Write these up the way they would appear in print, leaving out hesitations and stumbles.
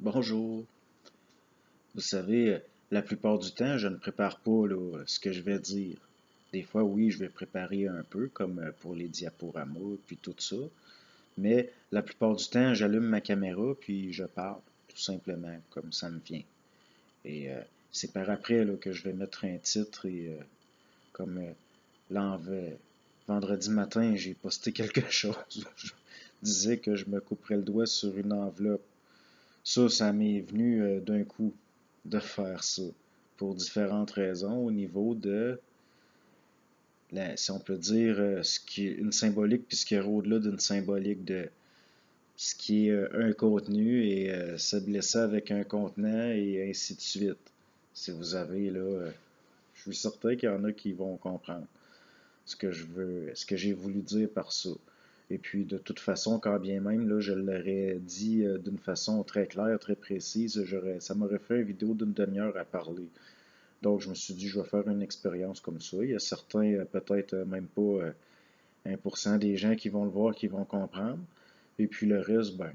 Bonjour. Vous savez, la plupart du temps, je ne prépare pas là, ce que je vais dire. Des fois, oui, je vais préparer un peu, comme pour les diaporamas, puis tout ça. Mais la plupart du temps, j'allume ma caméra, puis je parle, tout simplement, comme ça me vient. Et c'est par après là, que je vais mettre un titre et comme là, vendredi matin, j'ai posté quelque chose où je disais que je me couperais le doigt sur une enveloppe. Ça m'est venu d'un coup de faire ça pour différentes raisons au niveau de, si on peut dire, ce qui est une symbolique puis ce qui est au-delà d'une symbolique de ce qui est un contenu et se blesser avec un contenant et ainsi de suite. Si vous avez là, je suis certain qu'il y en a qui vont comprendre ce que je veux, ce que j'ai voulu dire par ça. Et puis, de toute façon, quand bien même, là, je l'aurais dit d'une façon très claire, très précise, ça m'aurait fait une vidéo d'une demi-heure à parler. Donc, je me suis dit, je vais faire une expérience comme ça. Il y a certains, peut-être même pas 1% des gens qui vont le voir, qui vont comprendre. Et puis le reste, ben,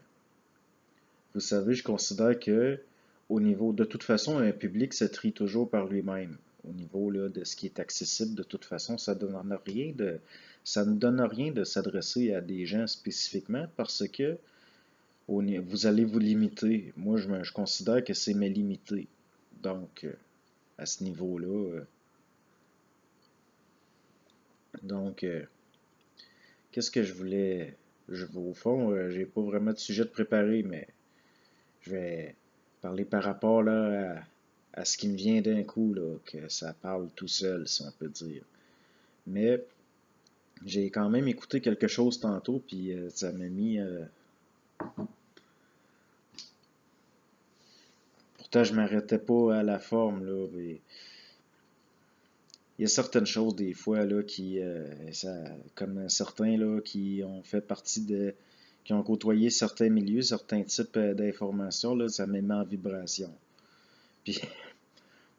vous savez, je considère que au niveau, de toute façon, un public se trie toujours par lui-même. Au niveau là, de ce qui est accessible, de toute façon, ça ne donne rien de s'adresser à des gens spécifiquement parce que vous allez vous limiter. Moi, je considère que c'est me limiter. Donc, à ce niveau-là, donc, qu'est-ce que je voulais. Au fond, j'ai pas vraiment de sujet de préparé, mais je vais parler par rapport là, à ce qui me vient d'un coup, là, que ça parle tout seul, si on peut dire. Mais j'ai quand même écouté quelque chose tantôt, puis ça m'a mis. Pourtant, je m'arrêtais pas à la forme, là. Mais il y a certaines choses, des fois, là, comme certains, là, qui ont fait partie de. Qui ont côtoyé certains milieux, certains types d'informations, là, ça me met en vibration. Puis,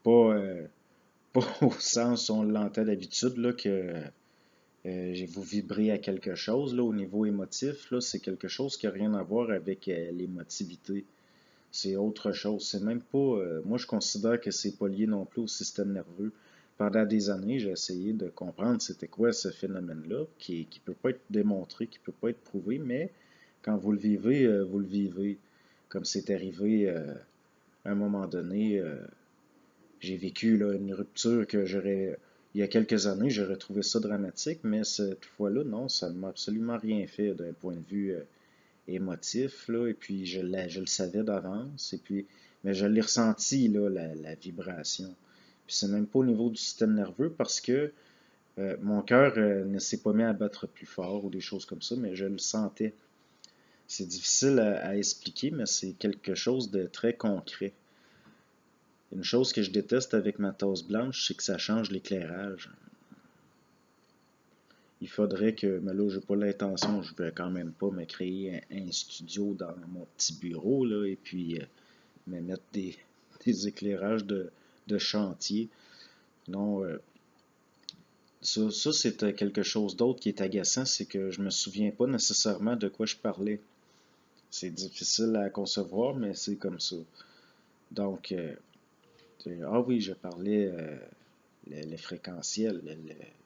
pas, pas au sens où on l'entend d'habitude, là, que vous vibrez à quelque chose, là, au niveau émotif, là, c'est quelque chose qui n'a rien à voir avec l'émotivité. C'est autre chose. C'est même pas. Moi, je considère que c'est pas lié non plus au système nerveux. Pendant des années, j'ai essayé de comprendre c'était quoi ce phénomène-là, qui peut pas être démontré, qui peut pas être prouvé, mais quand vous le vivez, vous le vivez. Comme c'est arrivé à un moment donné, j'ai vécu là, une rupture que il y a quelques années, j'aurais trouvé ça dramatique, mais cette fois-là, non, ça ne m'a absolument rien fait d'un point de vue émotif, là, et puis je le savais d'avance, et puis, mais je l'ai ressenti, là, la vibration. Puis c'est même pas au niveau du système nerveux parce que mon cœur ne s'est pas mis à battre plus fort ou des choses comme ça, mais je le sentais. C'est difficile à expliquer, mais c'est quelque chose de très concret. Une chose que je déteste avec ma tasse blanche, c'est que ça change l'éclairage. Il faudrait que, mais là, j'ai pas l'intention, je vais quand même pas me créer un studio dans mon petit bureau, là, et puis me mettre des éclairages de chantier. Non, ça c'est quelque chose d'autre qui est agaçant, c'est que je me souviens pas nécessairement de quoi je parlais. C'est difficile à concevoir, mais c'est comme ça. Donc, ah oui, je parlais le fréquentiel,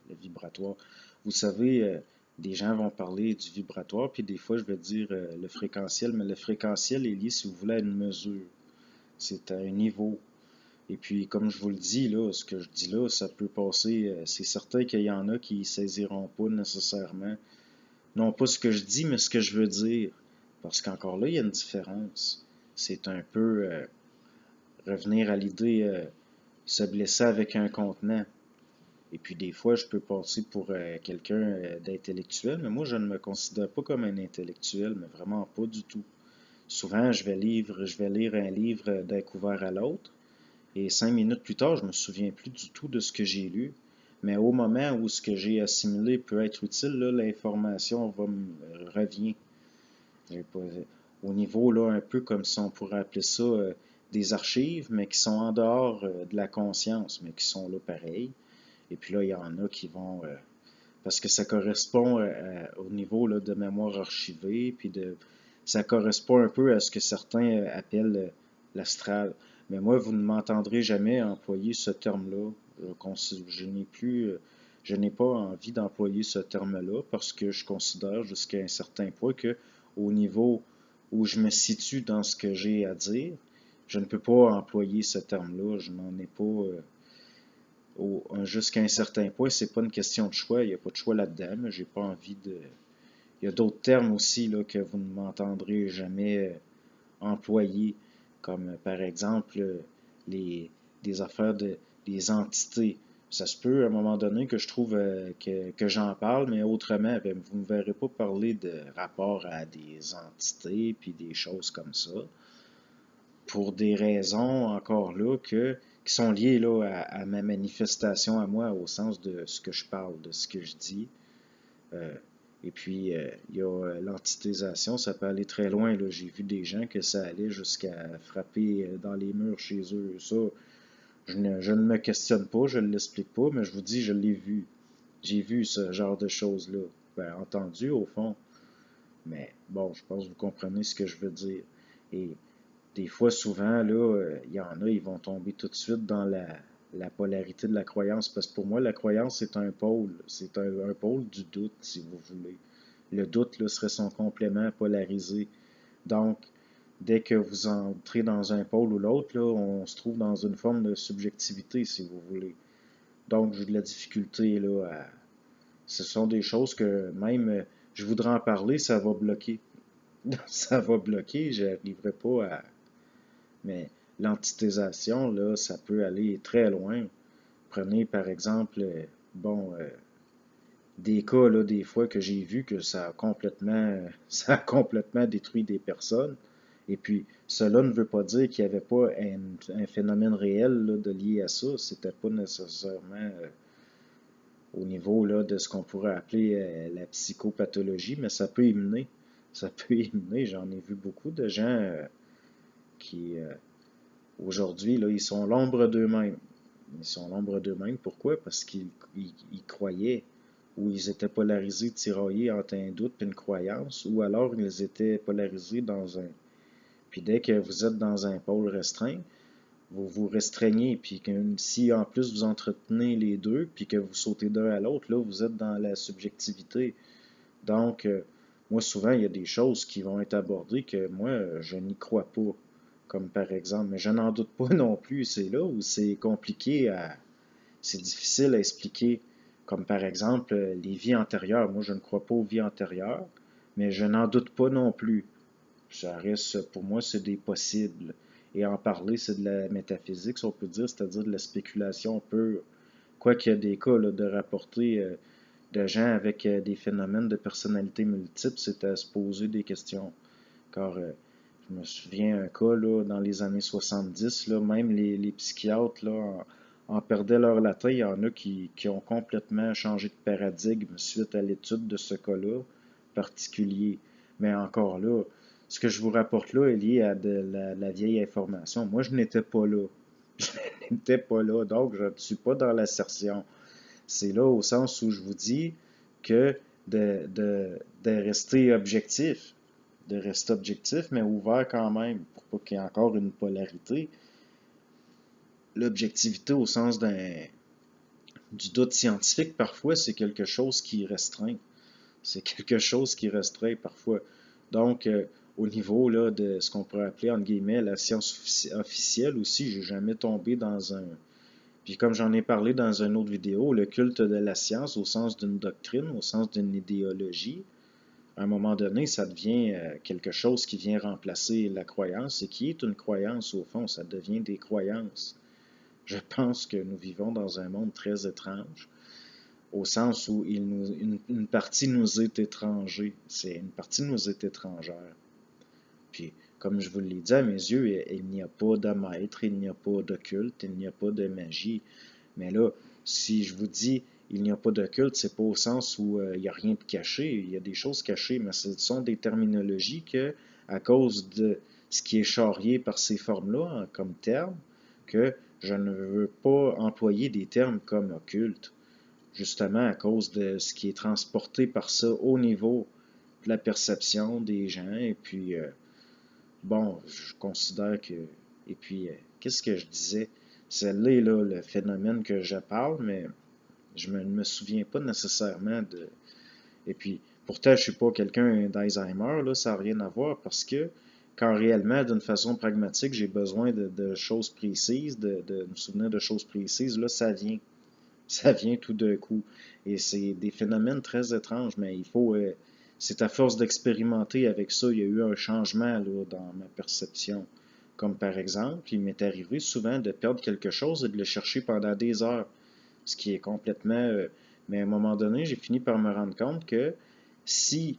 le vibratoire. Vous savez, des gens vont parler du vibratoire, puis des fois je vais dire le fréquentiel, mais le fréquentiel est lié, si vous voulez, à une mesure. C'est à un niveau. Et puis, comme je vous le dis, là, ce que je dis là, ça peut passer. C'est certain qu'il y en a qui ne saisiront pas nécessairement. Non pas ce que je dis, mais ce que je veux dire. Parce qu'encore là, il y a une différence. C'est un peu revenir à l'idée se blesser avec un contenant. Et puis des fois, je peux passer pour quelqu'un d'intellectuel, mais moi, je ne me considère pas comme un intellectuel, mais vraiment pas du tout. Souvent, je vais lire un livre d'un couvert à l'autre, et 5 minutes plus tard, je me souviens plus du tout de ce que j'ai lu. Mais au moment où ce que j'ai assimilé peut être utile, là, l'information revient. Au niveau, là, un peu comme si on pourrait appeler ça des archives, mais qui sont en dehors de la conscience, mais qui sont là pareil. Et puis là, il y en a qui vont parce que ça correspond au niveau là, de mémoire archivée, puis ça correspond un peu à ce que certains appellent l'astral. Mais moi, vous ne m'entendrez jamais employer ce terme-là. Je n'ai plus, je n'ai pas envie d'employer ce terme-là parce que je considère jusqu'à un certain point que au niveau où je me situe dans ce que j'ai à dire, je ne peux pas employer ce terme-là. Je n'en ai pas jusqu'à un certain point. C'est pas une question de choix. Il n'y a pas de choix là-dedans. Mais j'ai pas envie de. Il y a d'autres termes aussi là, que vous ne m'entendrez jamais employer, comme par exemple les, des affaires des entités. Ça se peut à un moment donné que je trouve que j'en parle, mais autrement, ben, vous ne me verrez pas parler de rapport à des entités puis des choses comme ça, pour des raisons encore là qui sont liées là, à ma manifestation à moi, au sens de ce que je parle, de ce que je dis. Euh, et puis, il y a l'antitésation, ça peut aller très loin. J'ai vu des gens que ça allait jusqu'à frapper dans les murs chez eux. Ça, je ne me questionne pas, je ne l'explique pas, mais je vous dis, je l'ai vu. J'ai vu ce genre de choses-là. Ben, entendu, au fond. Mais bon, je pense que vous comprenez ce que je veux dire. Et des fois, souvent, là, il y en a, ils vont tomber tout de suite dans la polarité de la croyance. Parce que pour moi, la croyance, c'est un pôle. C'est un pôle du doute, si vous voulez. Le doute là, serait son complément polarisé. Donc, dès que vous entrez dans un pôle ou l'autre, là, on se trouve dans une forme de subjectivité, si vous voulez. Donc, j'ai de la difficulté là, à. Ce sont des choses que même je voudrais en parler, ça va bloquer. Ça va bloquer, j'arriverai pas à. Mais l'antithésation, là, ça peut aller très loin. Prenez par exemple, bon, des cas, là, des fois que j'ai vu que ça a complètement détruit des personnes. Et puis, cela ne veut pas dire qu'il n'y avait pas un phénomène réel là, de lié à ça. C'était pas nécessairement au niveau là, de ce qu'on pourrait appeler la psychopathologie, mais ça peut y mener. Ça peut y mener. J'en ai vu beaucoup de gens qui, aujourd'hui, là, ils sont l'ombre d'eux-mêmes. Ils sont l'ombre d'eux-mêmes. Pourquoi? Parce qu'ils croyaient, ou ils étaient polarisés, tiraillés entre un doute et une croyance, ou alors ils étaient polarisés dans un. Puis dès que vous êtes dans un pôle restreint, vous vous restreignez, puis que si en plus vous entretenez les deux, puis que vous sautez d'un à l'autre, là, vous êtes dans la subjectivité. Donc, moi, souvent, il y a des choses qui vont être abordées que moi, je n'y crois pas. Comme par exemple, mais je n'en doute pas non plus, c'est là où c'est compliqué à. C'est difficile à expliquer. Comme par exemple, les vies antérieures. Moi, je ne crois pas aux vies antérieures, mais je n'en doute pas non plus. Ça reste, pour moi, c'est des possibles. Et en parler, c'est de la métaphysique, si on peut dire, c'est-à-dire de la spéculation pure. Quoi qu'il y a des cas là, de rapporter de gens avec des phénomènes de personnalité multiple, c'est à se poser des questions. Car je me souviens un cas là, dans les années 70, là, même les psychiatres là, en perdaient leur latin. Il y en a qui ont complètement changé de paradigme suite à l'étude de ce cas-là particulier. Mais encore là, ce que je vous rapporte là est lié à de la vieille information. Moi, je n'étais pas là. Je n'étais pas là, donc je ne suis pas dans l'assertion. C'est là au sens où je vous dis que de rester objectif, mais ouvert quand même, pour pas qu'il y ait encore une polarité. L'objectivité au sens du doute scientifique, parfois, c'est quelque chose qui restreint. C'est quelque chose qui restreint parfois. Donc, au niveau là, de ce qu'on pourrait appeler, entre guillemets, la science officielle aussi, j'ai jamais tombé dans un. Puis comme j'en ai parlé dans une autre vidéo, le culte de la science au sens d'une doctrine, au sens d'une idéologie, à un moment donné, ça devient quelque chose qui vient remplacer la croyance et qui est une croyance au fond, ça devient des croyances. Je pense que nous vivons dans un monde très étrange, au sens où une partie nous est étranger, c'est une partie nous est étrangère. Puis, comme je vous l'ai dit, à mes yeux, il n'y a pas de maître, il n'y a pas de culte, il n'y a pas de magie. Mais là, si je vous dis il n'y a pas de culte, c'est pas au sens où il n'y a rien de caché, il y a des choses cachées, mais ce sont des terminologies que, à cause de ce qui est charrié par ces formes-là comme termes, que je ne veux pas employer des termes comme occulte, justement à cause de ce qui est transporté par ça au niveau la perception des gens, et puis, bon, je considère que, et puis, qu'est-ce que je disais? Celle-là, là, le phénomène que je parle, mais je ne me souviens pas nécessairement de... Et puis, pourtant, je ne suis pas quelqu'un d'Alzheimer, là, ça n'a rien à voir, parce que quand réellement, d'une façon pragmatique, j'ai besoin de choses précises, de me souvenir de choses précises, là, ça vient. Ça vient tout d'un coup. Et c'est des phénomènes très étranges, mais il faut... c'est à force d'expérimenter avec ça, il y a eu un changement là, dans ma perception. Comme par exemple, il m'est arrivé souvent de perdre quelque chose et de le chercher pendant des heures, ce qui est complètement... mais à un moment donné, j'ai fini par me rendre compte que si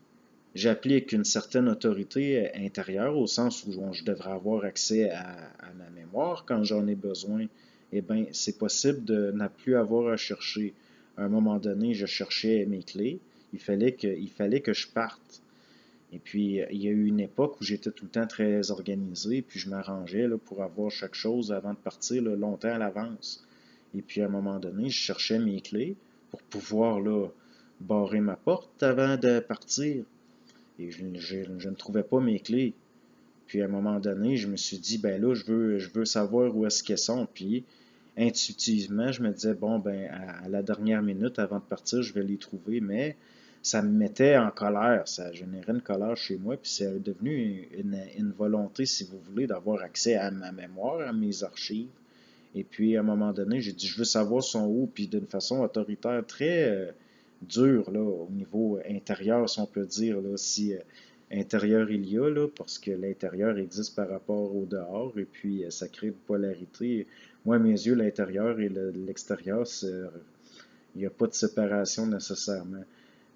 j'applique une certaine autorité intérieure, au sens où je devrais avoir accès à ma mémoire quand j'en ai besoin, eh bien, c'est possible de ne plus avoir à chercher. À un moment donné, je cherchais mes clés. Il fallait que je parte. Et puis, il y a eu une époque où j'étais tout le temps très organisé, puis je m'arrangeais là, pour avoir chaque chose avant de partir là, longtemps à l'avance. Et puis, à un moment donné, je cherchais mes clés pour pouvoir là, barrer ma porte avant de partir. Et je ne trouvais pas mes clés. Puis à un moment donné, je me suis dit, ben là, je veux savoir où est-ce qu'elles sont. Puis intuitivement, je me disais, bon, ben à la dernière minute avant de partir, je vais les trouver. Mais ça me mettait en colère. Ça générait une colère chez moi. Puis c'est devenu une volonté, si vous voulez, d'avoir accès à ma mémoire, à mes archives. Et puis à un moment donné, j'ai dit, je veux savoir son où. Puis d'une façon autoritaire, très dure, là, au niveau intérieur, si on peut dire, là, si intérieur il y a, là, parce que l'intérieur existe par rapport au dehors, et puis ça crée une polarité. Moi, à mes yeux, l'intérieur et l'extérieur, il n'y a pas de séparation nécessairement.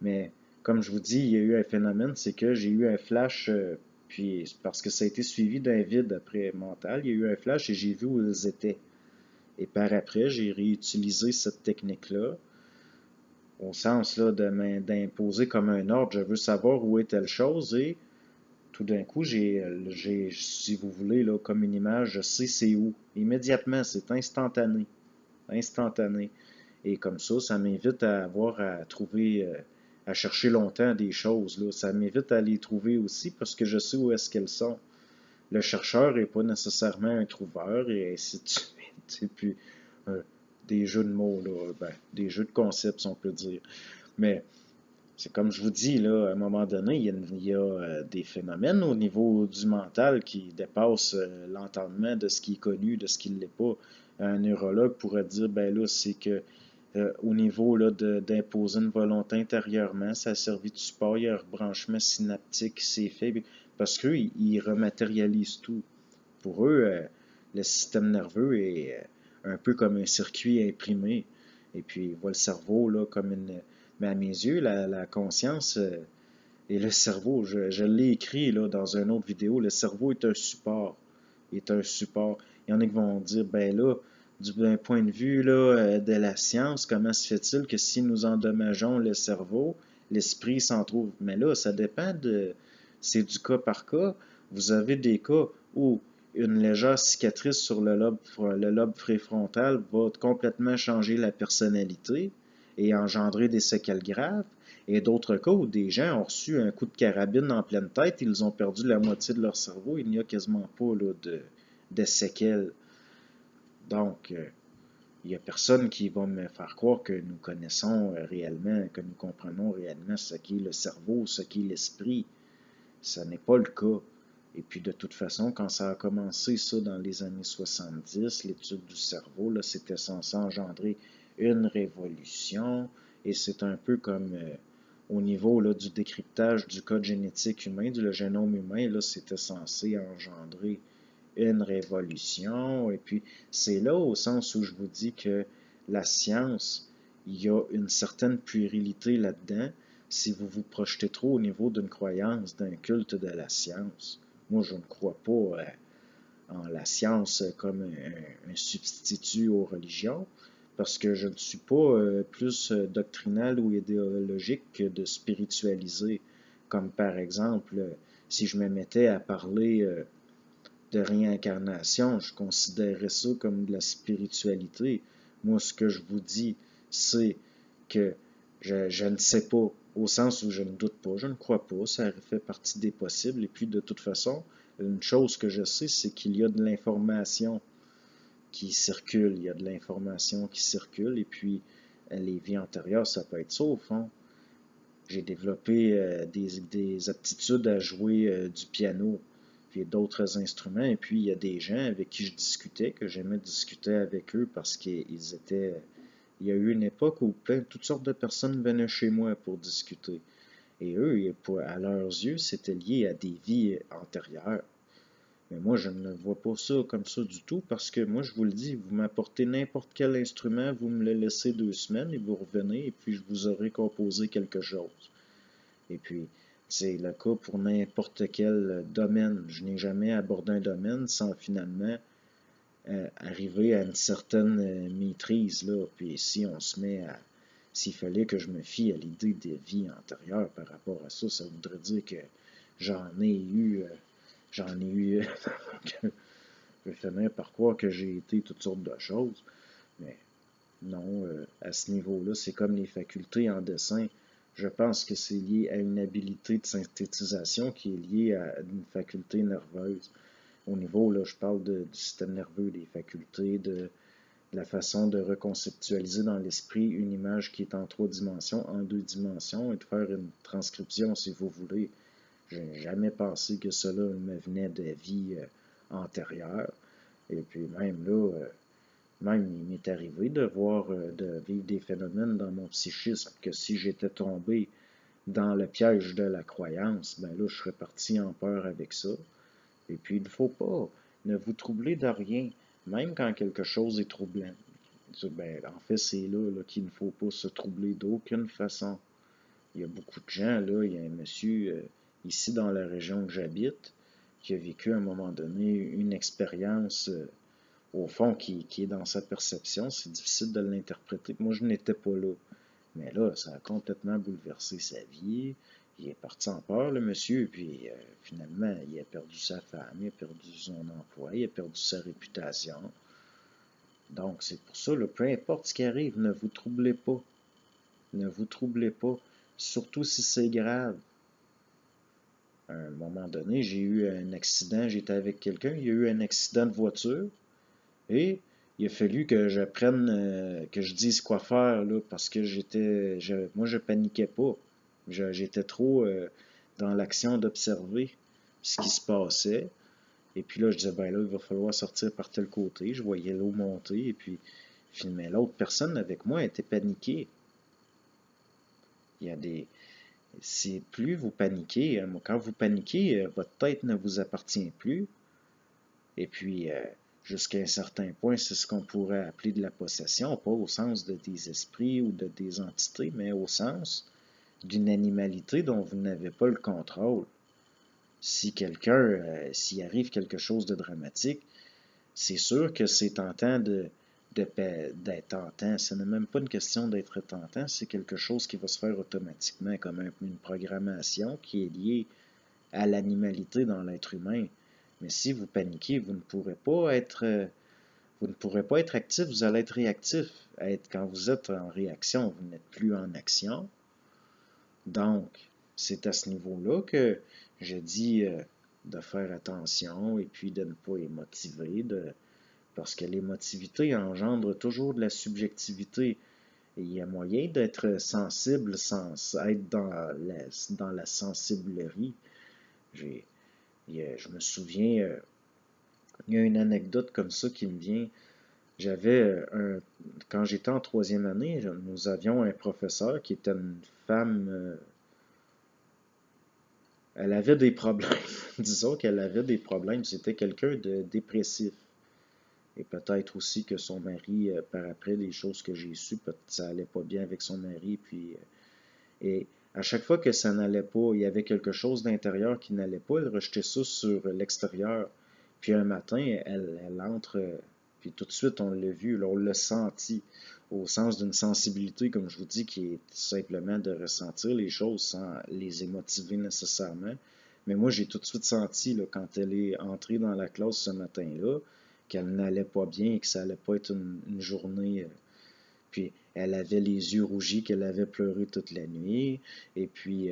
Mais comme je vous dis, il y a eu un phénomène, c'est que j'ai eu un flash, puis parce que ça a été suivi d'un vide après mental, il y a eu un flash et j'ai vu où ils étaient. Et par après, j'ai réutilisé cette technique-là au sens là, d'imposer comme un ordre. Je veux savoir où est telle chose et tout d'un coup, si vous voulez, là, comme une image, je sais c'est où. Immédiatement, c'est instantané. Instantané. Et comme ça m'invite à avoir à trouver, à chercher longtemps des choses. Là. Ça m'invite à les trouver aussi parce que je sais où est-ce qu'elles sont. Le chercheur n'est pas nécessairement un trouveur et ainsi de suite. Et puis, euh, des jeux de mots, là, ben, des jeux de concepts, si on peut dire. Mais c'est comme je vous dis, là, à un moment donné, il y a des phénomènes au niveau du mental qui dépassent l'entendement de ce qui est connu, de ce qui ne l'est pas. Un neurologue pourrait dire, ben là, c'est que au niveau là, d'imposer une volonté intérieurement, ça a servi de support, il y a un rebranchement synaptique qui s'est fait, parce qu'eux, ils rematérialisent tout. Pour eux, le système nerveux est un peu comme un circuit imprimé. Et puis, ils voient le cerveau là, comme une... Mais à mes yeux, la conscience et le cerveau, je l'ai écrit là, dans une autre vidéo, le cerveau est un support. Est un support. Il y en a qui vont dire, ben là, d'un point de vue là, de la science, comment se fait-il que si nous endommageons le cerveau, l'esprit s'en trouve? Mais là, ça dépend de... C'est du cas par cas. Vous avez des cas où une légère cicatrice sur le lobe préfrontal va complètement changer la personnalité et engendrer des séquelles graves. Et d'autres cas où des gens ont reçu un coup de carabine en pleine tête, ils ont perdu la moitié de leur cerveau, il n'y a quasiment pas là, de séquelles. Donc, il n'y a personne qui va me faire croire que nous connaissons réellement, que nous comprenons réellement ce qu'est le cerveau, ce qu'est l'esprit. Ce n'est pas le cas. Et puis de toute façon, quand ça a commencé, ça, dans les années 70, l'étude du cerveau, là, c'était censé engendrer une révolution. Et c'est un peu comme au niveau là, du décryptage du code génétique humain, du génome humain, là, c'était censé engendrer une révolution. Et puis c'est là au sens où je vous dis que la science, il y a une certaine puérilité là-dedans si vous vous projetez trop au niveau d'une croyance, d'un culte de la science. Moi, je ne crois pas en la science comme un substitut aux religions, parce que je ne suis pas plus doctrinal ou idéologique que de spiritualiser. Comme par exemple, si je me mettais à parler de réincarnation, je considérerais ça comme de la spiritualité. Moi, ce que je vous dis, c'est que je ne sais pas au sens où je ne doute pas, je ne crois pas, ça fait partie des possibles. Et puis de toute façon, une chose que je sais, c'est qu'il y a de l'information qui circule, il y a de l'information qui circule, et puis les vies antérieures, ça peut être ça au fond. J'ai développé des aptitudes à jouer du piano, puis d'autres instruments, et puis il y a des gens avec qui je discutais, que j'aimais discuter avec eux parce qu'ils étaient... Il y a eu une époque où toutes sortes de personnes venaient chez moi pour discuter. Et eux, à leurs yeux, c'était lié à des vies antérieures. Mais moi, je ne vois pas ça comme ça du tout parce que moi, je vous le dis, vous m'apportez n'importe quel instrument, vous me le laissez 2 semaines et vous revenez et puis je vous aurai composé quelque chose. Et puis, c'est le cas pour n'importe quel domaine. Je n'ai jamais abordé un domaine sans finalement arriver à une certaine maîtrise, là. Puis si on se met à... S'il fallait que je me fie à l'idée des vies antérieures par rapport à ça, ça voudrait dire que j'en ai eu... j'en ai eu... je vais finir par croire que j'ai été toutes sortes de choses. Mais non, à ce niveau-là, c'est comme les facultés en dessin. Je pense que c'est lié à une habilité de synthétisation qui est liée à une faculté nerveuse. Au niveau, là, je parle du système nerveux, des facultés, de la façon de reconceptualiser dans l'esprit une image qui est en 3 dimensions, en 2 dimensions, et de faire une transcription, si vous voulez. Je n'ai jamais pensé que cela me venait de vie antérieure. Et puis même là, même il m'est arrivé de voir, de vivre des phénomènes dans mon psychisme que si j'étais tombé dans le piège de la croyance, ben là, je serais parti en peur avec ça. Et puis, il ne faut pas, ne vous troubler de rien, même quand quelque chose est troublant. Ben, en fait, c'est là qu'il ne faut pas se troubler d'aucune façon. Il y a beaucoup de gens, là, il y a un monsieur ici dans la région que j'habite qui a vécu à un moment donné une expérience, au fond, qui est dans sa perception. C'est difficile de l'interpréter. Moi, je n'étais pas là. Mais là, ça a complètement bouleversé sa vie. Il est parti en peur, le monsieur, puis finalement, il a perdu sa femme, il a perdu son emploi, il a perdu sa réputation. Donc, c'est pour ça, là, peu importe ce qui arrive, ne vous troublez pas. Ne vous troublez pas, surtout si c'est grave. À un moment donné, j'ai eu un accident, j'étais avec quelqu'un, il y a eu un accident de voiture, et il a fallu que j'apprenne, que je dise quoi faire, là, parce que moi, je paniquais pas. J'étais trop dans l'action d'observer ce qui se passait. Et puis là, je disais, ben là, il va falloir sortir par tel côté. Je voyais l'eau monter, et puis, mais l'autre personne avec moi était paniquée. Il y a des... C'est plus vous paniquez, quand vous paniquez, votre tête ne vous appartient plus. Et puis, jusqu'à un certain point, c'est ce qu'on pourrait appeler de la possession, pas au sens de des esprits ou de des entités, mais au sens d'une animalité dont vous n'avez pas le contrôle. Si quelqu'un, s'il arrive quelque chose de dramatique, c'est sûr que c'est tentant d'être tentant. Ce n'est même pas une question d'être tentant, c'est quelque chose qui va se faire automatiquement, comme une programmation qui est liée à l'animalité dans l'être humain. Mais si vous paniquez, vous ne pourrez pas être actif, vous allez être réactif. Quand vous êtes en réaction, vous n'êtes plus en action. Donc, c'est à ce niveau-là que je dis de faire attention et puis de ne pas émotiver, parce que l'émotivité engendre toujours de la subjectivité. Et il y a moyen d'être sensible sans être dans la sensiblerie. Je me souviens, il y a une anecdote comme ça qui me vient. Quand j'étais en 3e année, nous avions un professeur qui était une femme, elle avait des problèmes. Disons qu'elle avait des problèmes. C'était quelqu'un de dépressif. Et peut-être aussi que son mari, par après les choses que j'ai sues, ça allait pas bien avec son mari. Et à chaque fois que ça n'allait pas, il y avait quelque chose d'intérieur qui n'allait pas, elle rejetait ça sur l'extérieur. Puis un matin, elle entre, puis tout de suite on l'a vu, là, on l'a senti, au sens d'une sensibilité, comme je vous dis, qui est simplement de ressentir les choses sans les émotiver nécessairement. Mais moi, j'ai tout de suite senti, là, quand elle est entrée dans la classe ce matin-là, qu'elle n'allait pas bien et que ça allait pas être une journée Puis elle avait les yeux rougis qu'elle avait pleuré toute la nuit. Et puis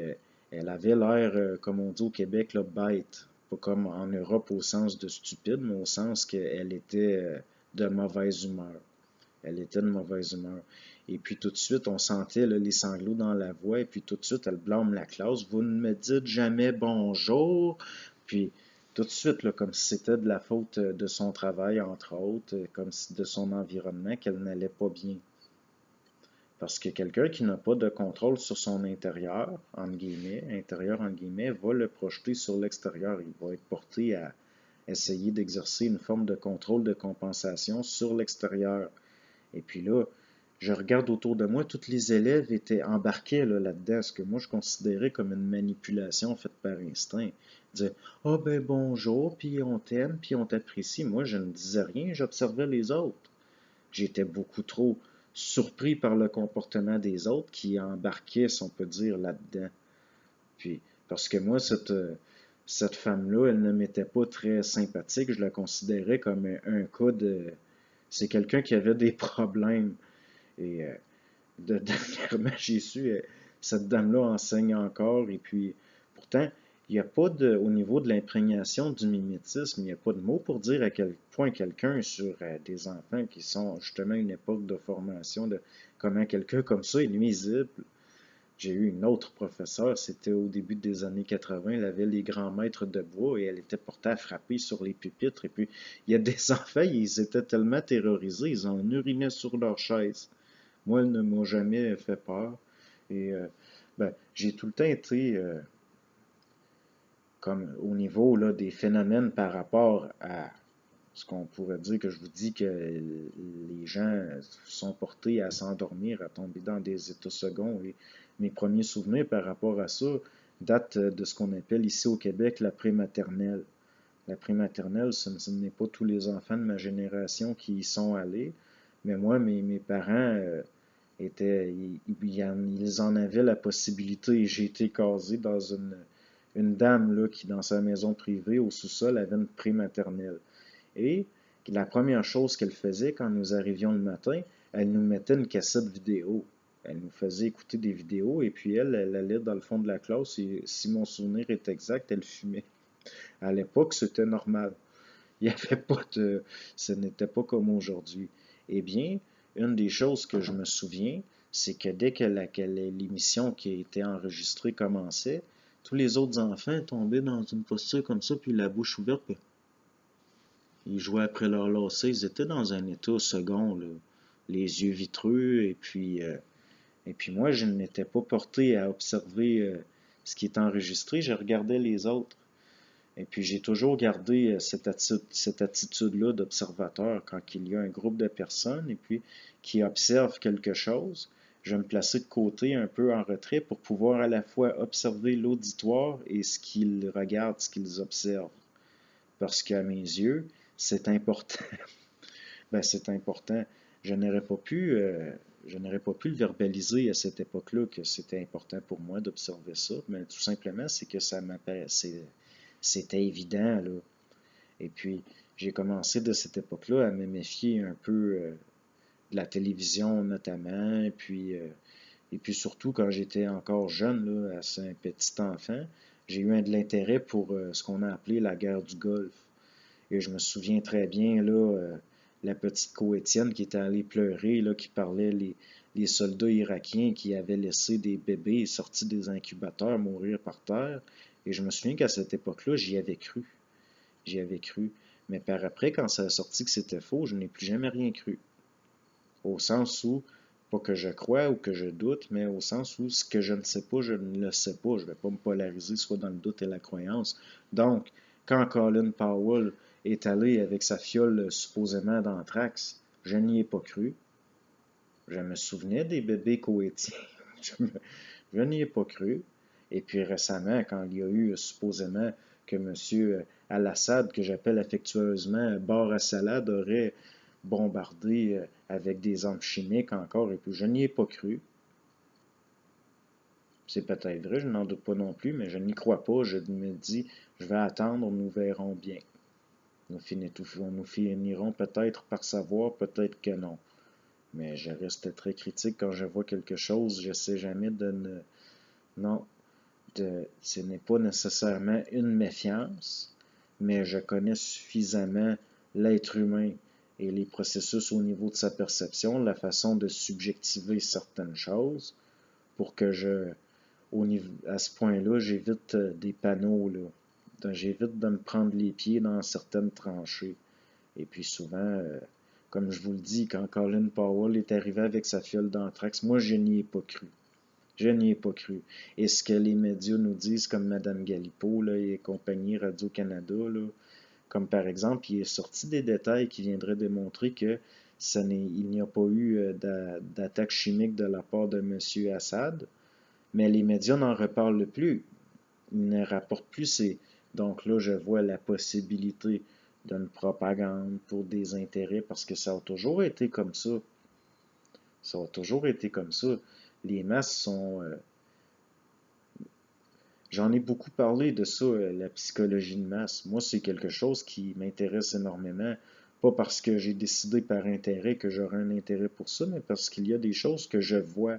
elle avait l'air, comme on dit au Québec, là, bête. Pas comme en Europe au sens de stupide, mais au sens qu'elle était de mauvaise humeur. Elle était de mauvaise humeur. Et puis tout de suite, on sentait là, les sanglots dans la voix. Et puis tout de suite, elle blâme la classe. Vous ne me dites jamais bonjour. Puis tout de suite, là, comme si c'était de la faute de son travail, entre autres, comme si de son environnement, qu'elle n'allait pas bien. Parce que quelqu'un qui n'a pas de contrôle sur son intérieur, entre guillemets, va le projeter sur l'extérieur. Il va être porté à essayer d'exercer une forme de contrôle de compensation sur l'extérieur. Et puis là, je regarde autour de moi, tous les élèves étaient embarqués là-dedans, ce que moi je considérais comme une manipulation faite par instinct. Ils disaient ah oh, ben bonjour, puis on t'aime, puis on t'apprécie. Moi, je ne disais rien, j'observais les autres. J'étais beaucoup trop surpris par le comportement des autres qui embarquaient, si on peut dire, là-dedans. Puis, parce que moi, cette femme-là, elle ne m'était pas très sympathique. Je la considérais comme un cas de... C'est quelqu'un qui avait des problèmes. Et dernièrement, j'ai su, cette dame-là enseigne encore. Et puis, pourtant, il n'y a pas de, au niveau de l'imprégnation du mimétisme, il n'y a pas de mot pour dire à quel point quelqu'un sur des enfants qui sont justement à une époque de formation, de comment quelqu'un comme ça est nuisible. J'ai eu une autre professeure, c'était au début des années 80, elle avait les grands maîtres de bois et elle était portée à frapper sur les pupitres. Et puis, il y a des enfants, ils étaient tellement terrorisés, ils en urinaient sur leur chaise. Moi, elle ne m'a jamais fait peur. Et ben, j'ai tout le temps été comme au niveau là, des phénomènes par rapport à ce qu'on pourrait dire que je vous dis que les gens sont portés à s'endormir, à tomber dans des états seconds. Et mes premiers souvenirs par rapport à ça datent de ce qu'on appelle ici au Québec la prématernelle. La prématernelle, ce n'est pas tous les enfants de ma génération qui y sont allés, mais moi, mes parents ils en avaient la possibilité. J'ai été casé dans une dame là, qui, dans sa maison privée, au sous-sol, avait une prématernelle. Et la première chose qu'elle faisait quand nous arrivions le matin, elle nous mettait une cassette vidéo. Elle nous faisait écouter des vidéos et puis elle allait dans le fond de la classe et si mon souvenir est exact, elle fumait. À l'époque, c'était normal. Il n'y avait pas de... Ce n'était pas comme aujourd'hui. Eh bien, une des choses que je me souviens, c'est que dès que l'émission qui a été enregistrée commençait, tous les autres enfants tombaient dans une posture comme ça, puis la bouche ouverte, puis ils jouaient après leur lacet. Ils étaient dans un état second, là, les yeux vitreux, et puis moi, je n'étais pas porté à observer ce qui est enregistré, je regardais les autres. Et puis j'ai toujours gardé cette attitude-là d'observateur quand il y a un groupe de personnes et puis qui observent quelque chose. Je vais me placer de côté un peu en retrait pour pouvoir à la fois observer l'auditoire et ce qu'ils regardent, ce qu'ils observent. Parce qu'à mes yeux, c'est important. Ben, c'est important. Je n'aurais pas pu, euh, je n'aurais pas pu le verbaliser à cette époque-là que c'était important pour moi d'observer ça, mais tout simplement, c'est que ça m'apparaissait, c'était évident, là. Et puis, j'ai commencé de cette époque-là à me méfier un peu de la télévision notamment, et puis surtout quand j'étais encore jeune, là, assez un petit enfant, j'ai eu de l'intérêt pour ce qu'on a appelé la guerre du Golfe. Et je me souviens très bien, là, la petite Coétienne qui était allée pleurer, là, qui parlait les soldats irakiens qui avaient laissé des bébés sortis des incubateurs mourir par terre. Et je me souviens qu'à cette époque-là, j'y avais cru. J'y avais cru. Mais par après, quand ça a sorti que c'était faux, je n'ai plus jamais rien cru. Au sens où, pas que je crois ou que je doute, mais au sens où ce que je ne sais pas, je ne le sais pas. Je ne vais pas me polariser soit dans le doute et la croyance. Donc, quand Colin Powell est allé avec sa fiole supposément d'anthrax, je n'y ai pas cru. Je me souvenais des bébés coétiens. Je n'y ai pas cru. Et puis récemment, quand il y a eu supposément que M. Al-Assad, que j'appelle affectueusement bar à salade, aurait bombardé avec des armes chimiques encore, et puis je n'y ai pas cru. C'est peut-être vrai, je n'en doute pas non plus, mais je n'y crois pas. Je me dis, je vais attendre, nous verrons bien. Nous finirons peut-être par savoir, peut-être que non. Mais je reste très critique quand je vois quelque chose. Je sais jamais de ne... Non, ce n'est pas nécessairement une méfiance, mais je connais suffisamment l'être humain et les processus au niveau de sa perception, la façon de subjectiver certaines choses pour que à ce point-là, j'évite des panneaux, là. J'évite de me prendre les pieds dans certaines tranchées. Et puis souvent, comme je vous le dis, quand Colin Powell est arrivé avec sa fiole d'anthrax, moi, je n'y ai pas cru. Je n'y ai pas cru. Et ce que les médias nous disent, comme Mme Galipo là, et compagnie Radio-Canada, là, comme par exemple, il est sorti des détails qui viendraient démontrer que il n'y a pas eu d'attaque chimique de la part de M. Assad, mais les médias n'en reparlent plus. Ils ne rapportent plus ces... Donc là, je vois la possibilité d'une propagande pour des intérêts, parce que ça a toujours été comme ça. Ça a toujours été comme ça. Les masses sont... J'en ai beaucoup parlé de ça, la psychologie de masse. Moi, c'est quelque chose qui m'intéresse énormément. Pas parce que j'ai décidé par intérêt que j'aurai un intérêt pour ça, mais parce qu'il y a des choses que je vois.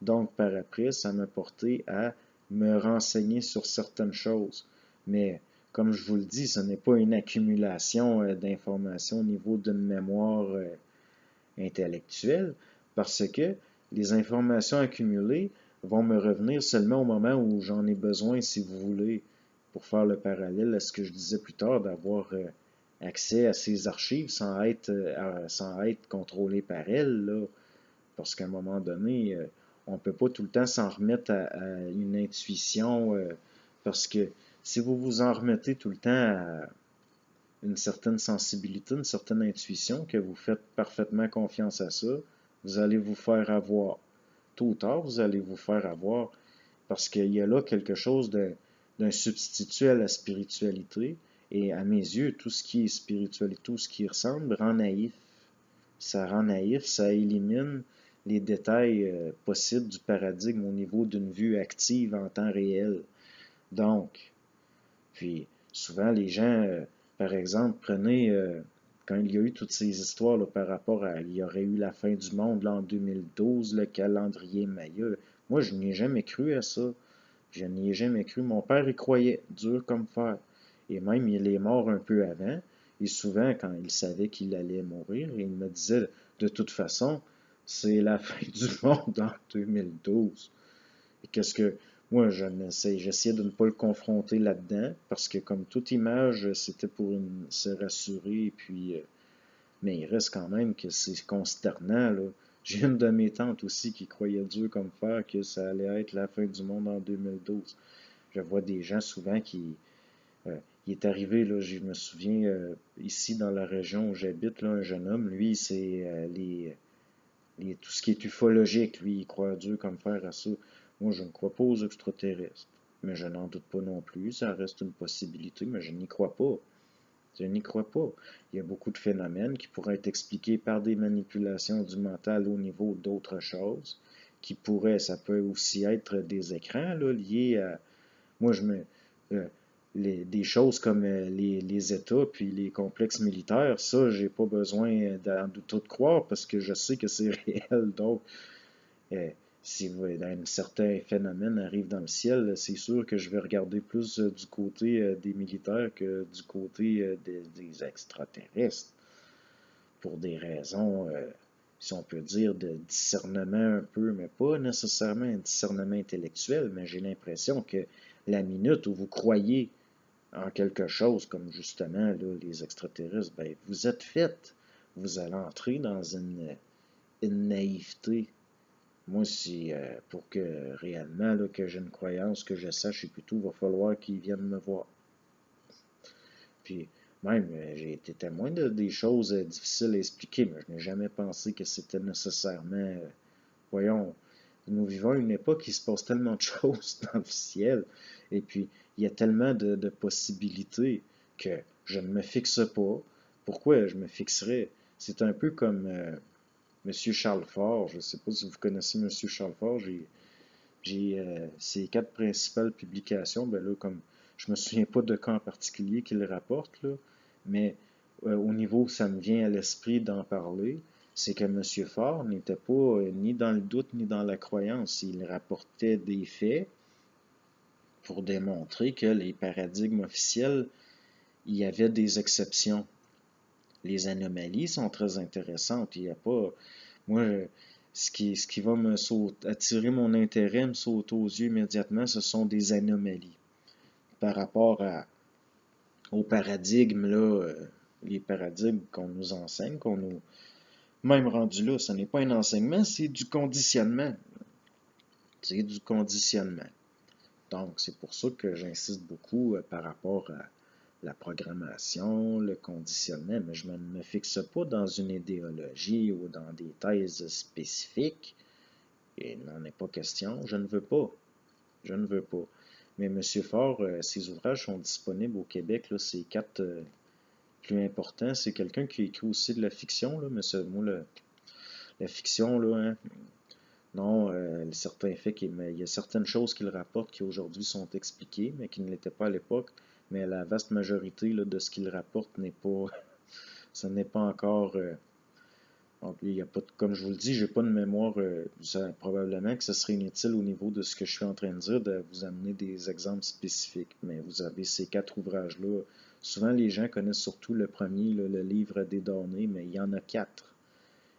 Donc, par après, ça m'a porté à me renseigner sur certaines choses. Mais, comme je vous le dis, ce n'est pas une accumulation d'informations au niveau d'une mémoire intellectuelle, parce que les informations accumulées vont me revenir seulement au moment où j'en ai besoin, si vous voulez, pour faire le parallèle à ce que je disais plus tard, d'avoir accès à ces archives sans être contrôlé par elles, là, parce qu'à un moment donné, on ne peut pas tout le temps s'en remettre à une intuition, parce que si vous vous en remettez tout le temps à une certaine sensibilité, une certaine intuition, que vous faites parfaitement confiance à ça, vous allez vous faire avoir. Tôt ou tard, vous allez vous faire avoir parce qu'il y a là quelque chose d'un substitut à la spiritualité. Et à mes yeux, tout ce qui est spiritualité, tout ce qui ressemble, rend naïf. Ça rend naïf, ça élimine les détails possibles du paradigme au niveau d'une vue active en temps réel. Donc, puis souvent les gens, par exemple, prenez quand il y a eu toutes ces histoires là, par rapport à il y aurait eu la fin du monde là, en 2012, le calendrier Maya. Moi, je n'y ai jamais cru à ça. Je n'y ai jamais cru. Mon père y croyait, dur comme fer. Et même, il est mort un peu avant. Et souvent, quand il savait qu'il allait mourir, il me disait, de toute façon, c'est la fin du monde en 2012. Et qu'est-ce que moi, j'essayais de ne pas le confronter là-dedans, parce que comme toute image, c'était pour se rassurer, et puis, mais il reste quand même que c'est consternant, là. J'ai une de mes tantes aussi qui croyait Dieu comme fer que ça allait être la fin du monde en 2012. Je vois des gens souvent il est arrivé, là, je me souviens, ici dans la région où j'habite, là, un jeune homme, lui, c'est tout ce qui est ufologique, lui, il croit à Dieu comme fer à ça. Moi, je ne crois pas aux extraterrestres. Mais je n'en doute pas non plus. Ça reste une possibilité, mais je n'y crois pas. Je n'y crois pas. Il y a beaucoup de phénomènes qui pourraient être expliqués par des manipulations du mental au niveau d'autres choses, ça peut aussi être des écrans là, liés à, moi je me, euh, des choses comme les États puis les complexes militaires, ça j'ai pas besoin d'en douter de croire parce que je sais que c'est réel. Donc euh, si un certain phénomène arrive dans le ciel, c'est sûr que je vais regarder plus du côté des militaires que du côté des extraterrestres, pour des raisons, si on peut dire, de discernement un peu, mais pas nécessairement un discernement intellectuel, mais j'ai l'impression que la minute où vous croyez en quelque chose, comme justement là, les extraterrestres, ben, vous êtes fait. Vous allez entrer dans une naïveté. Moi, si pour que réellement là, que j'ai une croyance, que je sache et puis tout, il va falloir qu'ils viennent me voir. Puis même, j'ai été témoin de des choses difficiles à expliquer, mais je n'ai jamais pensé que c'était nécessairement. Voyons, nous vivons une époque où il se passe tellement de choses dans le ciel, et puis il y a tellement de possibilités que je ne me fixe pas. Pourquoi je me fixerais? C'est un peu comme Monsieur Charles Fort. Je ne sais pas si vous connaissez Monsieur Charles Fort. J'ai ses quatre principales publications. Ben là, comme je me souviens pas de cas en particulier qu'il rapporte, là, mais au niveau, ça me vient à l'esprit d'en parler. c'est que M. Faure n'était pas ni dans le doute ni dans la croyance. Il rapportait des faits pour démontrer que les paradigmes officiels, il y avait des exceptions. Les anomalies sont très intéressantes. Il n'y a pas. Moi, ce qui va attirer mon intérêt, me sauter aux yeux immédiatement, ce sont des anomalies. Par rapport aux paradigmes, là, les paradigmes qu'on nous enseigne, qu'on nous. Même rendu là, ce n'est pas un enseignement, c'est du conditionnement. C'est du conditionnement. Donc, c'est pour ça que j'insiste beaucoup par rapport à la programmation, le conditionnement, mais je ne me fixe pas dans une idéologie ou dans des thèses spécifiques. Il n'en est pas question. Je ne veux pas. Je ne veux pas. Mais M. Faure, ses ouvrages sont disponibles au Québec. Là, ses quatre plus importants. C'est quelqu'un qui écrit aussi de la fiction. Là, mais moi, la fiction, là, hein, non, certains faits, il y a certaines choses qu'il rapporte qui aujourd'hui sont expliquées, mais qui ne l'étaient pas à l'époque. Mais la vaste majorité là, de ce qu'il rapporte n'est pas, ce n'est pas encore. Donc, il y a pas comme je vous le dis, j'ai pas de mémoire. Probablement que ce serait inutile au niveau de ce que je suis en train de dire de vous amener des exemples spécifiques. Mais vous avez ces quatre ouvrages-là. Souvent, les gens connaissent surtout le premier, là, le livre des données, mais il y en a quatre.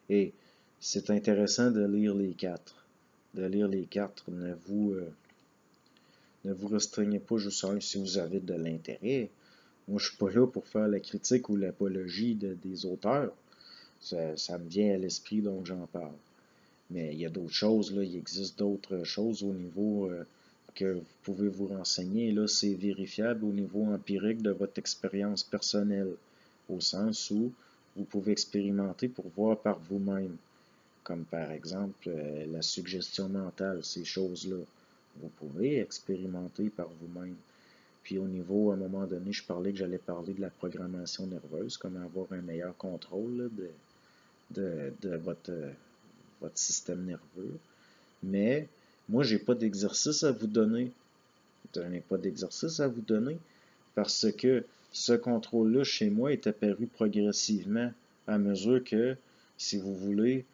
Et c'est intéressant de lire les quatre. De lire les quatre. Ne vous restreignez pas juste à un si vous avez de l'intérêt. Moi, je suis pas là pour faire la critique ou l'apologie des auteurs. Ça me vient à l'esprit, donc j'en parle. Mais il y a d'autres choses, là. Il existe d'autres choses au niveau que vous pouvez vous renseigner. Là, c'est vérifiable au niveau empirique de votre expérience personnelle, au sens où vous pouvez expérimenter pour voir par vous-même. Comme par exemple la suggestion mentale, ces choses-là. Vous pouvez expérimenter par vous-même. Puis au niveau, à un moment donné, je parlais que j'allais parler de la programmation nerveuse, comment avoir un meilleur contrôle là, de votre système nerveux. Mais moi, j'ai pas d'exercice à vous donner. Je n'ai pas d'exercice à vous donner parce que ce contrôle-là, chez moi, est apparu progressivement à mesure que, si vous voulez,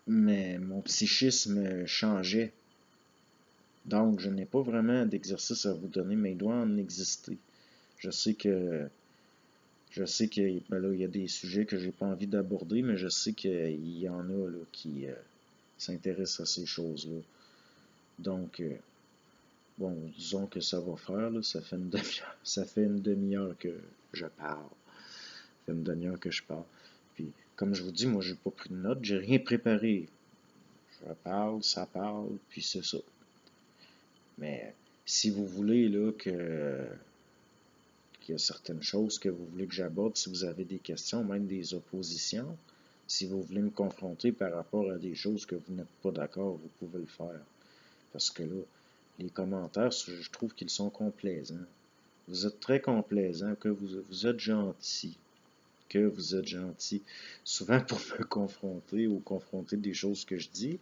mais mon psychisme changeait. Donc, je n'ai pas vraiment d'exercice à vous donner, mais il doit en exister. Je sais que ben là, il y a des sujets que j'ai pas envie d'aborder, mais je sais qu'il y en a là, qui s'intéressent à ces choses-là. Donc, bon, disons que ça va faire, là, ça fait une demi-heure. Ça fait une demi-heure que je parle. Ça fait une demi-heure que je parle. Puis, comme je vous dis, moi, j'ai pas pris de notes, j'ai rien préparé. Je parle, ça parle, puis c'est ça. Mais si vous voulez là qu'il y a certaines choses que vous voulez que j'aborde, si vous avez des questions, même des oppositions, si vous voulez me confronter par rapport à des choses que vous n'êtes pas d'accord, vous pouvez le faire. Parce que là, les commentaires, je trouve qu'ils sont complaisants. Vous êtes très complaisant, que vous êtes gentil. Que vous êtes gentil. Souvent, pour me confronter ou confronter des choses que je dis,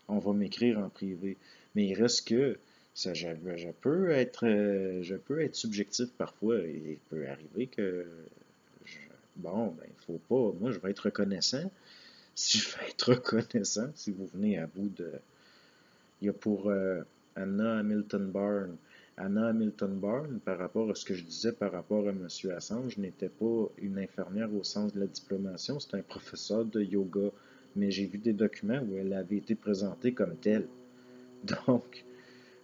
on va m'écrire en privé. Mais il reste que je peux être subjectif parfois. Il peut arriver que bon, ben, il faut pas. Moi, je vais être reconnaissant. Si je vais être reconnaissant, si vous venez à bout de. Il y a pour Anna Hamilton Barnes. Anna Hamilton Barnes, par rapport à ce que je disais par rapport à M. Assange, n'était pas une infirmière au sens de la diplomation, c'est un professeur de yoga. Mais j'ai vu des documents où elle avait été présentée comme telle. Donc,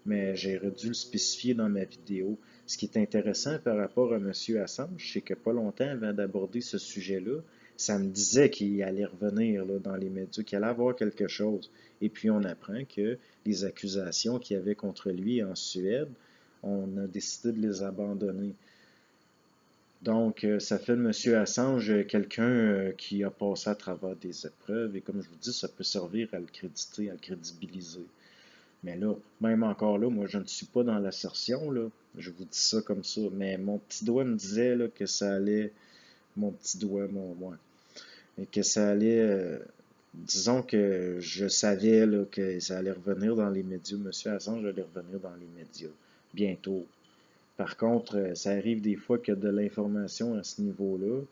mais j'aurais dû le spécifier dans ma vidéo. Ce qui est intéressant par rapport à M. Assange, c'est que pas longtemps avant d'aborder ce sujet-là, ça me disait qu'il allait revenir là, dans les médias, qu'il allait avoir quelque chose. Et puis on apprend que les accusations qu'il y avait contre lui en Suède, on a décidé de les abandonner. Donc, ça fait de M. Assange quelqu'un qui a passé à travers des épreuves et comme je vous dis, ça peut servir à le créditer, à le crédibiliser. Mais là, même encore là, moi je ne suis pas dans l'assertion, là. Je vous dis ça comme ça. Mais mon petit doigt me disait là, que ça allait. Mon petit doigt, moi. Et que ça allait. Disons que je savais là, que ça allait revenir dans les médias. Monsieur Assange allait revenir dans les médias. Bientôt. Par contre, ça arrive des fois qu'il y a de l'information à ce niveau-là.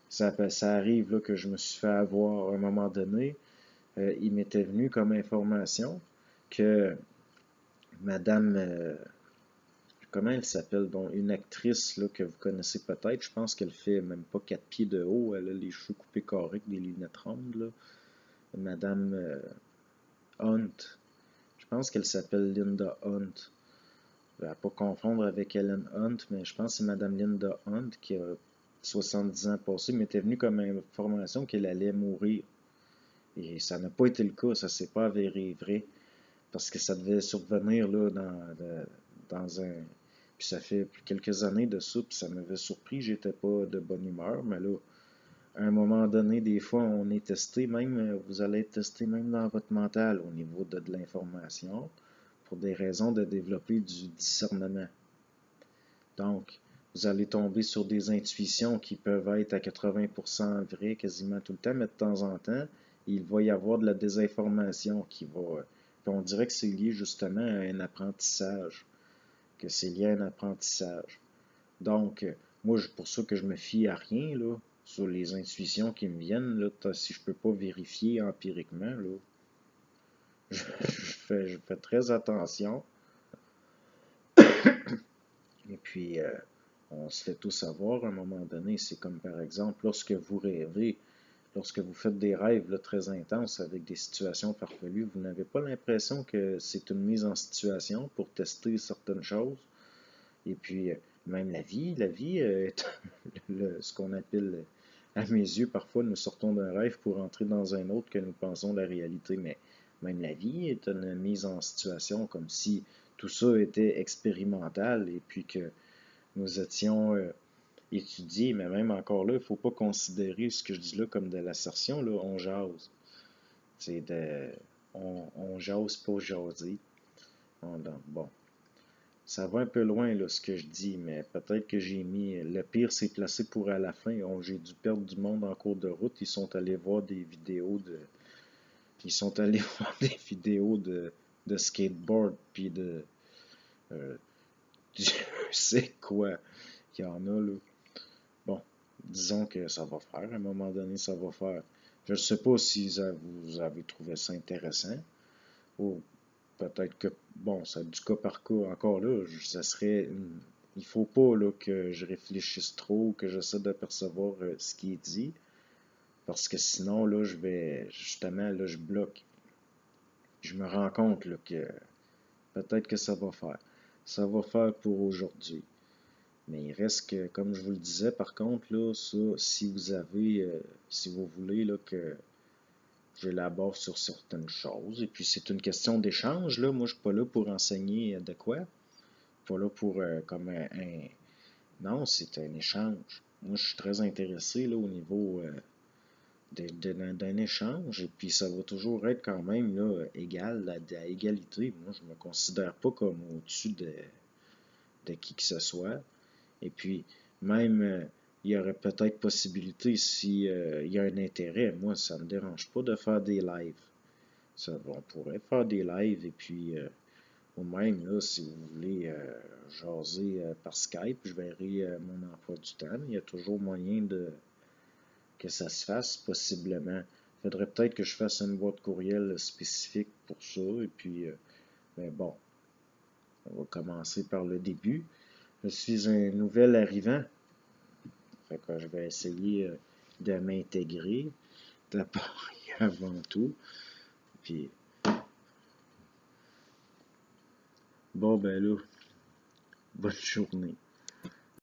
Ça arrive là, que je me suis fait avoir à un moment donné. Il m'était venu comme information que Madame, comment elle s'appelle, bon, une actrice là, que vous connaissez peut-être, je pense qu'elle fait même pas 4 pieds de haut, elle a les cheveux coupés carrés, des lunettes rondes, là. Madame Hunt, je pense qu'elle s'appelle Linda Hunt. À pas confondre avec Ellen Hunt, mais je pense que c'est Madame Linda Hunt qui a 70 ans passé, m'était venue comme information qu'elle allait mourir. Et ça n'a pas été le cas, ça s'est pas avéré vrai. Parce que ça devait survenir là, dans un. Puis ça fait quelques années de ça, puis ça m'avait surpris, j'étais pas de bonne humeur, mais là, à un moment donné, des fois, on est testé, même, vous allez être testé même dans votre mental au niveau de l'information, pour des raisons de développer du discernement. Donc, vous allez tomber sur des intuitions qui peuvent être à 80% vraies quasiment tout le temps, mais de temps en temps, il va y avoir de la désinformation qui va. Puis on dirait que c'est lié justement à un apprentissage. Que c'est lié à un apprentissage. Donc, moi, c'est pour ça que je me fie à rien, là, sur les intuitions qui me viennent, là, si je peux pas vérifier empiriquement, là, je fais très attention. Et puis, on se fait tout savoir à un moment donné. C'est comme par exemple, lorsque vous rêvez, lorsque vous faites des rêves là, très intenses avec des situations farfelues, vous n'avez pas l'impression que c'est une mise en situation pour tester certaines choses. Et puis, même la vie est ce qu'on appelle, à mes yeux, parfois nous sortons d'un rêve pour entrer dans un autre que nous pensons la réalité. Mais même la vie est une mise en situation comme si tout ça était expérimental et puis que nous étions étudiés. Mais même encore là, il ne faut pas considérer ce que je dis là comme de l'assertion. Là, on jase. C'est de. On jase pas jaser. Bon, ça va un peu loin, là, ce que je dis, mais peut-être que j'ai mis. Le pire, c'est placé pour à la fin. J'ai dû perdre du monde en cours de route. Ils sont allés voir des vidéos de. Ils sont allés voir des vidéos de skateboard, puis de. Euh, je sais quoi. Il y en a, là. Bon, disons que ça va faire. À un moment donné, ça va faire. Je ne sais pas si vous avez trouvé ça intéressant. Ou peut-être que, bon, c'est du cas par cas. Encore là, ça serait. Il faut pas là, que je réfléchisse trop, que j'essaie de percevoir ce qui est dit. Parce que sinon, là, je vais. Justement, là, je bloque. Je me rends compte là, que peut-être que ça va faire. Ça va faire pour aujourd'hui. Mais il reste que, comme je vous le disais, par contre, là, ça, si vous avez, si vous voulez, là, que j'élabore sur certaines choses, et puis c'est une question d'échange, là, moi, je suis pas là pour enseigner de quoi, pas là pour, comme non, c'est un échange. Moi, je suis très intéressé, là, au niveau d'un échange, et puis ça va toujours être quand même, là, égal, à égalité. Moi, je me considère pas comme au-dessus de qui que ce soit. Et puis, même, il y aurait peut-être possibilité si il y a un intérêt. Moi, ça ne me dérange pas de faire des lives. Ça, on pourrait faire des lives et puis, ou même, là, si vous voulez jaser par Skype, je verrai mon emploi du temps. Il y a toujours moyen de que ça se fasse, possiblement. Il faudrait peut-être que je fasse une boîte courriel spécifique pour ça. Et puis, ben bon, on va commencer par le début. Je suis un nouvel arrivant. Fait que je vais essayer de m'intégrer d'abord et avant tout. Puis, bon, ben là, bonne journée.